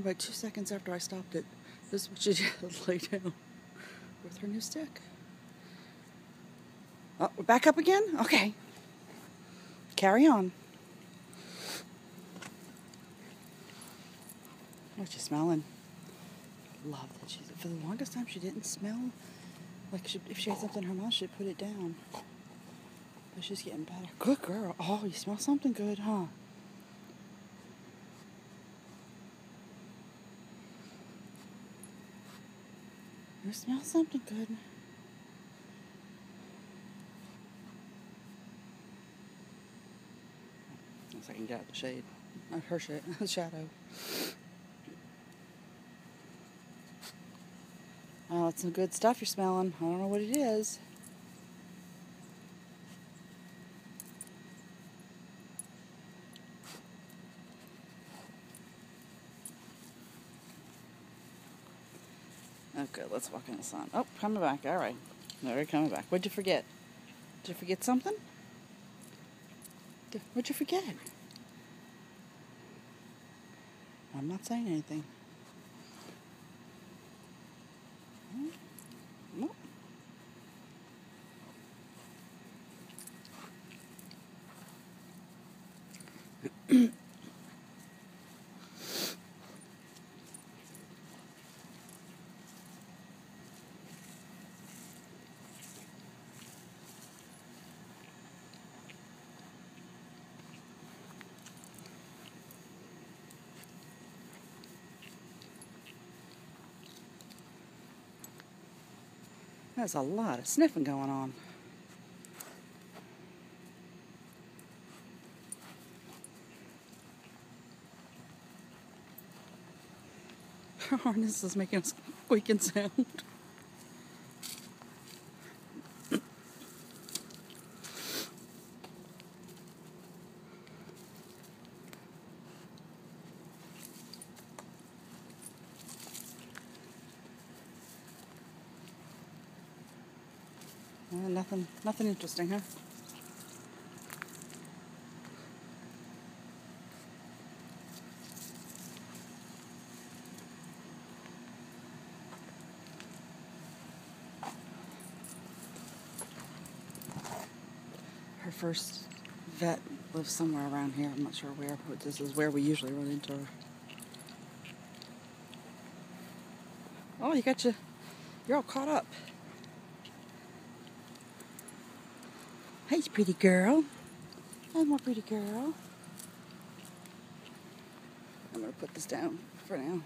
about 2 seconds after I stopped it. This is what she did, lay down with her new stick. Oh, we're back up again? Okay. Carry on. What's she smelling? Love that she's... For the longest time, she didn't smell. Like, if she had something in her mouth, she'd put it down. But she's getting better. Good girl. Oh, you smell something good, huh? You smell something good. Unless I can get out the shade. Not her shade, the shadow. Oh, it's some good stuff you're smelling. I don't know what it is. Okay, let's walk in the sun. Oh, coming back. All right. No, we're coming back. What'd you forget? Did you forget something? What'd you forget? I'm not saying anything. Nope. There's a lot of sniffing going on. Her harness is making a squeaking sound. Nothing interesting, huh? Her first vet lives somewhere around here. I'm not sure where, but this is where we usually run into her. Oh, you're all caught up. Hey, pretty girl. Hey, more pretty girl. I'm going to put this down for now.